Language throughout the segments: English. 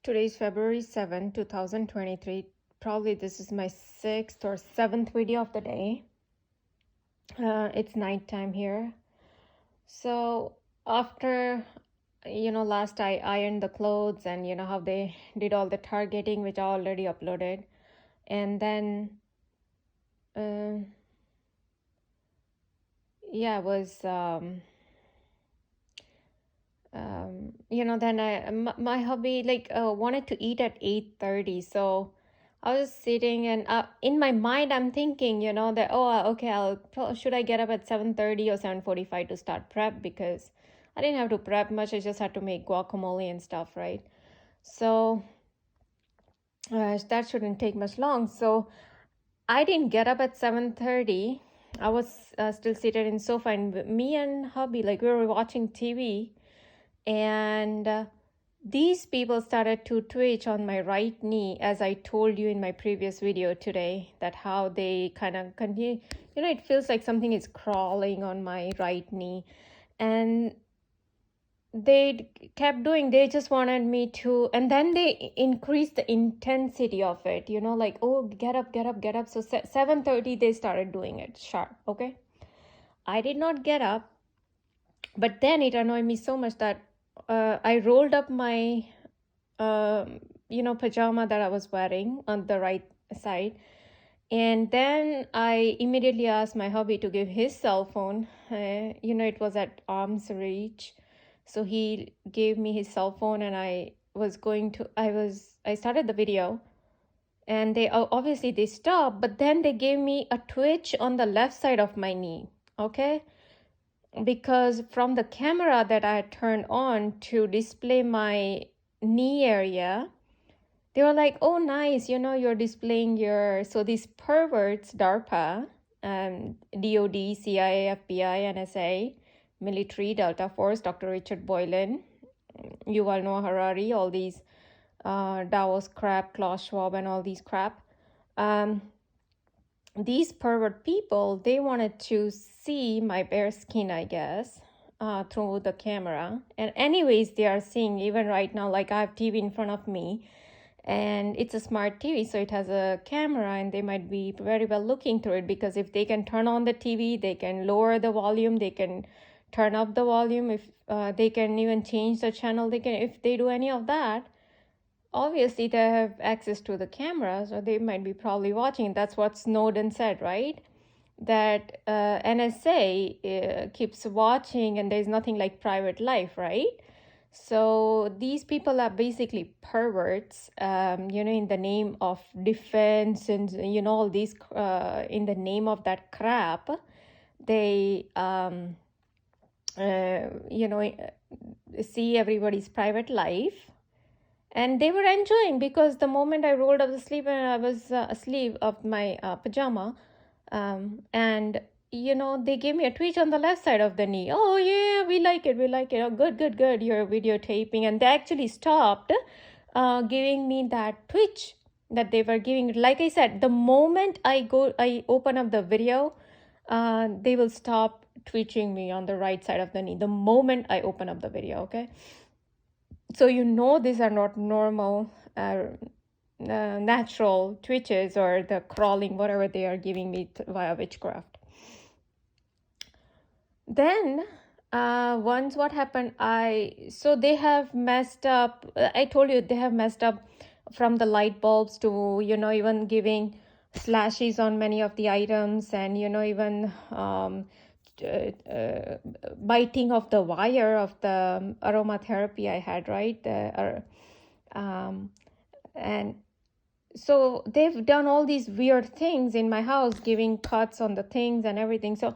Today is February 7, 2023. Probably this is my 6th or 7th video of the day. It's nighttime here. So after, last I ironed the clothes and how they did all the targeting, which I already uploaded. And then, yeah, it was, then my hubby wanted to eat at 8:30. So I was sitting and in my mind I'm thinking, that okay, should I get up at 7:30 or 7:45 to start prep, because I didn't have to prep much. I just had to make guacamole and stuff, right? So that shouldn't take much long. So I didn't get up at 7:30. I was still seated in sofa, and me and hubby, we were watching TV, and these people started to twitch on my right knee, as I told you in my previous video today, that how they kind of continue, it feels like something is crawling on my right knee. And they kept doing, they just wanted me to, and then they increased the intensity of it, oh, get up, get up, get up. So 7:30 they started doing it sharp. Okay, I did not get up, but then it annoyed me so much that I rolled up my pajama that I was wearing on the right side. And then I immediately asked my hubby to give his cell phone. It was at arm's reach. So he gave me his cell phone, and I started the video, and they obviously they stopped, but then they gave me a twitch on the left side of my knee. Okay. Because from the camera that I had turned on to display my knee area, they were like, oh, nice, you're displaying your, so these perverts, DARPA, DOD, CIA, FBI, NSA, military, Delta Force, Dr. Richard Boylan, Yuval Noah Harari, all these Davos crap, Klaus Schwab, and all these crap. These pervert people, they wanted to see my bare skin, I guess, through the camera. And anyways, they are seeing, even right now, like I have TV in front of me, and it's a smart TV, so it has a camera, and they might be very well looking through it, because if they can turn on the TV, they can lower the volume, they can turn up the volume, if they can even change the channel, they can, if they do any of that, obviously they have access to the cameras, or they might be probably watching. That's what Snowden said, right? That NSA keeps watching, and there's nothing like private life, right? So these people are basically perverts, in the name of defense, and all these in the name of that crap, they see everybody's private life. And they were enjoying, because the moment I rolled up the sleeve, and I was asleep of my pajama, and they gave me a twitch on the left side of the knee. Oh yeah, we like it. Oh, good. You're videotaping. And they actually stopped giving me that twitch that they were giving. Like I said, the moment I open up the video, they will stop twitching me on the right side of the knee the moment I open up the video. Okay. So these are not normal, natural twitches, or the crawling, whatever they are giving me via witchcraft. Then once what happened, so they have messed up. I told you they have messed up from the light bulbs to even giving slashes on many of the items, and even biting of the wire of the aromatherapy I had, right? And so they've done all these weird things in my house, giving cuts on the things and everything. So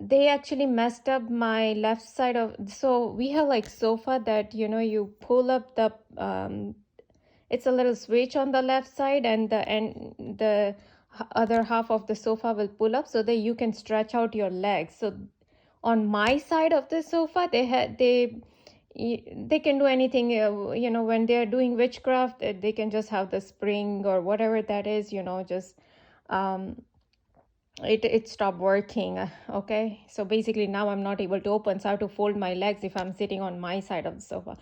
they actually messed up my left side of, so we have like sofa that you pull up the it's a little switch on the left side, and the other half of the sofa will pull up, so that you can stretch out your legs. So on my side of the sofa, they can do anything, when they're doing witchcraft, they can just have the spring or whatever that is, just it stopped working. Okay, so basically now I'm not able to open, so I have to fold my legs if I'm sitting on my side of the sofa.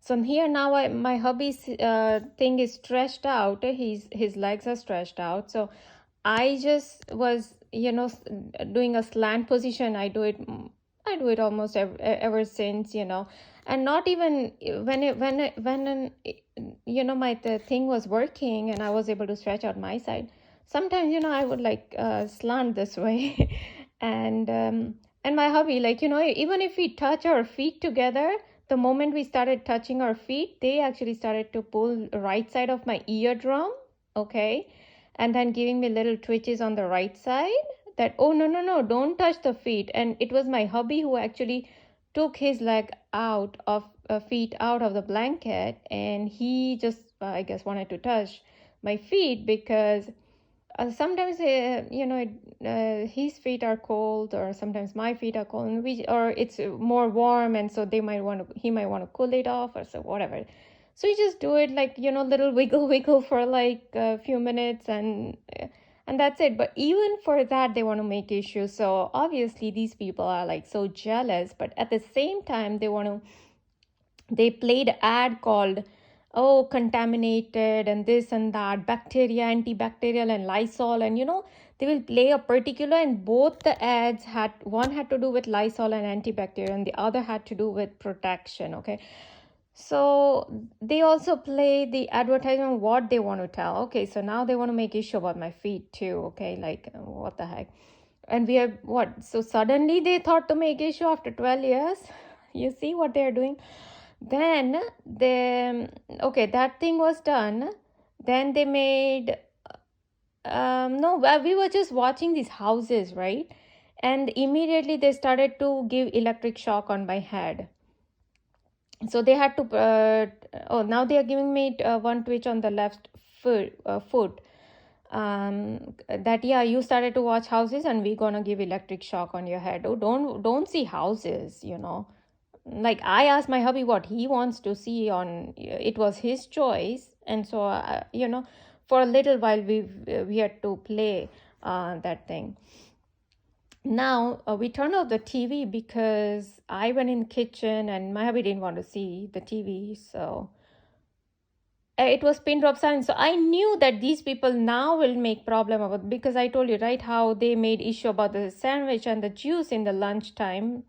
So here now, my hubby's thing is stretched out. His legs are stretched out. So I just was, doing a slant position. I do it almost ever since, and not even when my the thing was working and I was able to stretch out my side. Sometimes, I would like slant this way, and my hubby, like, even if we touch our feet together, the moment we started touching our feet, they actually started to pull right side of my eardrum, okay, and then giving me little twitches on the right side, that, oh, no, no, no, don't touch the feet. And it was my hubby who actually took his leg out of feet out of the blanket, and he just I guess wanted to touch my feet, because sometimes his feet are cold, or sometimes my feet are cold, and or it's more warm, and so he might want to cool it off, or so whatever. So you just do it, like, little wiggle wiggle for like a few minutes, and that's it. But even for that, they want to make issues. So obviously these people are like so jealous, but at the same time they played ad called, oh, contaminated and this and that, bacteria, antibacterial, and Lysol, and they will play a particular, and both the ads had to do with Lysol and antibacterial, and the other had to do with protection. Okay, so they also play the advertisement what they want to tell. Okay, so now they want to make issue about my feet too. Okay, like, what the heck. And we have what, so suddenly they thought to make issue after 12 years. You see what they're doing. Then okay, that thing was done. Then they made no, we were just watching these houses, right? And immediately they started to give electric shock on my head. So they had to now they are giving me one twitch on the left foot. That, yeah, you started to watch houses and we're gonna give electric shock on your head. Oh, don't see houses, like, I asked my hubby what he wants to see on. It was his choice, and so for a little while we had to play that thing. Now we turned off the TV because I went in the kitchen and my hubby didn't want to see the TV, so it was pin drop silence. So I knew that these people now will make problem about, because I told you, right, how they made issue about the sandwich and the juice in the lunchtime.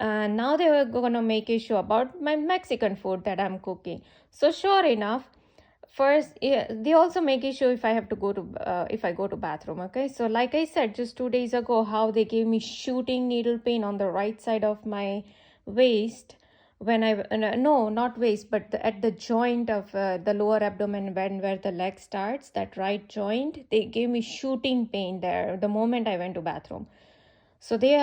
Now they were going to make issue about my Mexican food that I'm cooking. So sure enough, first, they also make issue if I have to go to if I go to bathroom. Okay, so like I said just 2 days ago, how they gave me shooting needle pain on the right side of my waist, when I no, not waist, but at the joint of the lower abdomen, where the leg starts, that right joint, they gave me shooting pain there the moment I went to bathroom. So they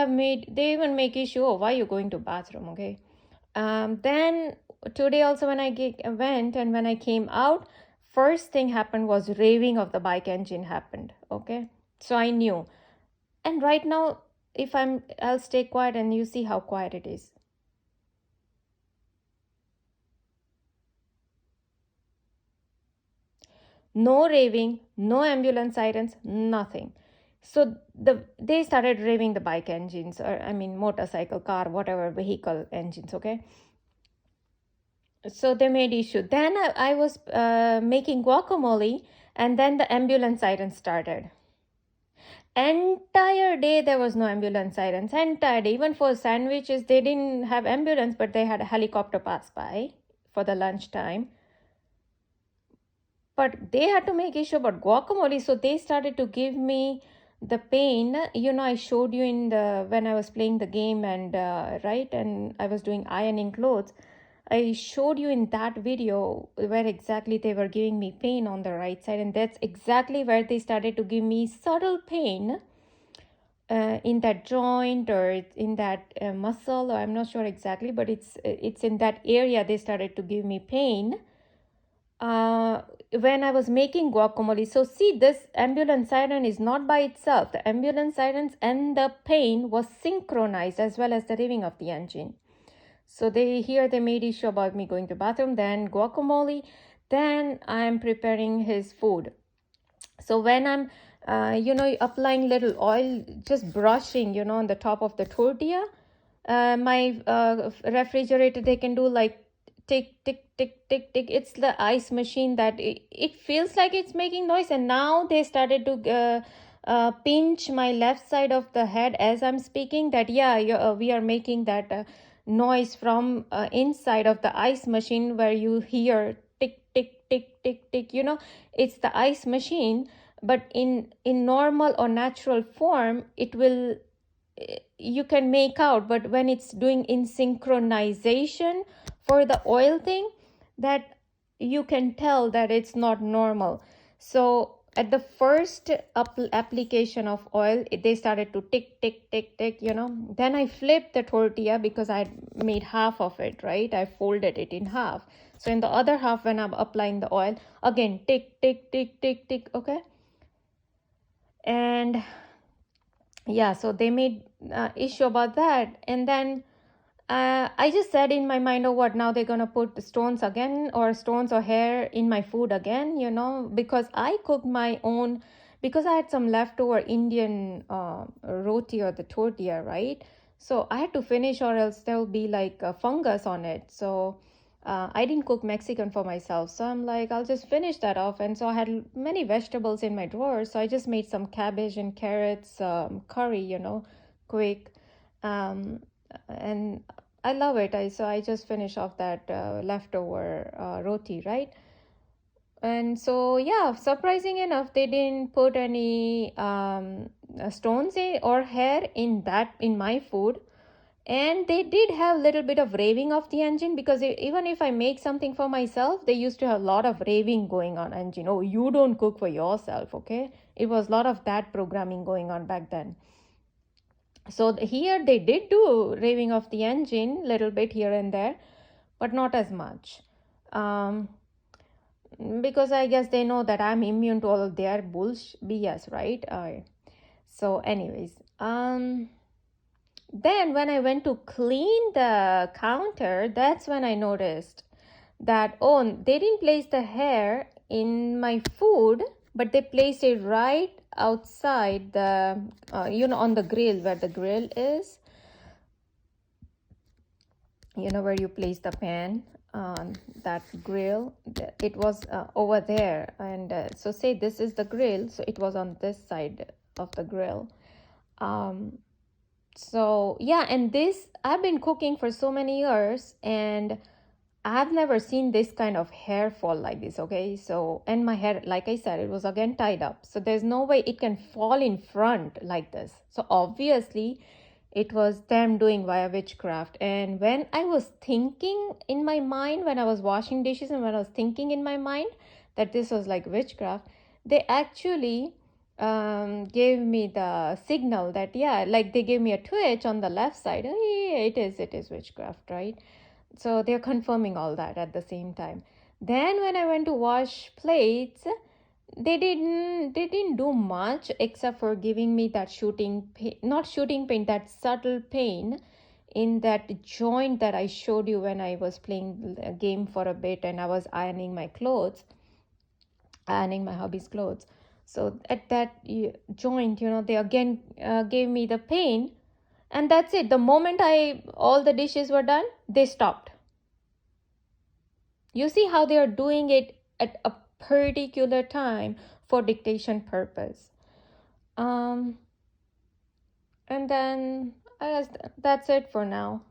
even make issue, oh, why are you going to bathroom? Okay. Then today also, when I went and when I came out, first thing happened was raving of the bike engine happened. Okay. So I knew. And right now, I'll stay quiet and you see how quiet it is. No raving, no ambulance sirens, nothing. So they started raving the bike engines, or I mean motorcycle, car, whatever vehicle engines. Okay. So they made issue. Then I was making guacamole, and then the ambulance siren started. Entire day there was no ambulance sirens. Entire day, even for sandwiches, they didn't have ambulance, but they had a helicopter pass by for the lunchtime. But they had to make issue about guacamole, so they started to give me the pain. I showed you when I was playing the game, and right, and I was doing ironing clothes. I showed you in that video where exactly they were giving me pain on the right side, and that's exactly where they started to give me subtle pain in that joint, or in that muscle, or I'm not sure exactly, but it's in that area they started to give me pain when I was making guacamole. So see, this ambulance siren is not by itself. The ambulance sirens and the pain was synchronized, as well as the revving of the engine. So they made issue about me going to bathroom, then guacamole, then I'm preparing his food. So when I'm applying little oil, just brushing on the top of the tortilla, my refrigerator, they can do like tick, tick, tick, tick, tick. It's the ice machine that it feels like it's making noise. And now they started to pinch my left side of the head as I'm speaking. That yeah, we are making that noise from inside of the ice machine where you hear tick, tick, tick, tick, tick. It's the ice machine, but in normal or natural form, it will you can make out, but when it's doing in synchronization for the oil thing, that you can tell that it's not normal. So at the first application of oil, they started to tick, tick, tick, tick. Then I flipped the tortilla because I made half of it, right? I folded it in half. So in the other half, when I'm applying the oil, again, tick, tick, tick, tick, tick. Okay. And yeah, so they made issue about that. And then I just said in my mind, oh, what, now they're gonna put stones again, or stones or hair in my food again, because I cooked my own, because I had some leftover Indian roti or the tortilla, right? So I had to finish, or else there'll be like a fungus on it. So I didn't cook Mexican for myself. So I'm like, I'll just finish that off. And so I had many vegetables in my drawer. So I just made some cabbage and carrots curry, quick. And I love it. So I just finished off that leftover roti, right? And so, yeah, surprising enough, they didn't put any stones or hair in my food. And they did have a little bit of raving of the engine, because even if I make something for myself, they used to have a lot of raving going on engine. Oh, you don't cook for yourself, okay? It was a lot of that programming going on back then. So here they did do raving of the engine, little bit here and there, but not as much. Because I guess they know that I'm immune to all of their bullshit BS, right? So anyways, then when I went to clean the counter, that's when I noticed that, oh, they didn't place the hair in my food, but they placed it right outside the, on the grill, where the grill is, where you place the pan on that grill. It was over there. And so say this is the grill, so it was on this side of the grill. So yeah, and this, I've been cooking for so many years, and I've never seen this kind of hair fall like this, okay? So, and my hair, like I said, it was again tied up. So there's no way it can fall in front like this. So obviously it was them doing via witchcraft. And when I was thinking in my mind, when I was washing dishes, and when I was thinking in my mind that this was like witchcraft, they actually gave me the signal that, yeah, like they gave me a twitch on the left side. Oh, yeah, it is witchcraft, right? So they're confirming all that at the same time. Then when I went to wash plates, they didn't do much except for giving me that not shooting pain, that subtle pain in that joint that I showed you when I was playing a game for a bit and I was ironing my hubby's clothes. So at that joint, they again gave me the pain, and that's it. The moment all the dishes were done, they stopped. You see how they are doing it at a particular time for dictation purpose. And then I guess that's it for now.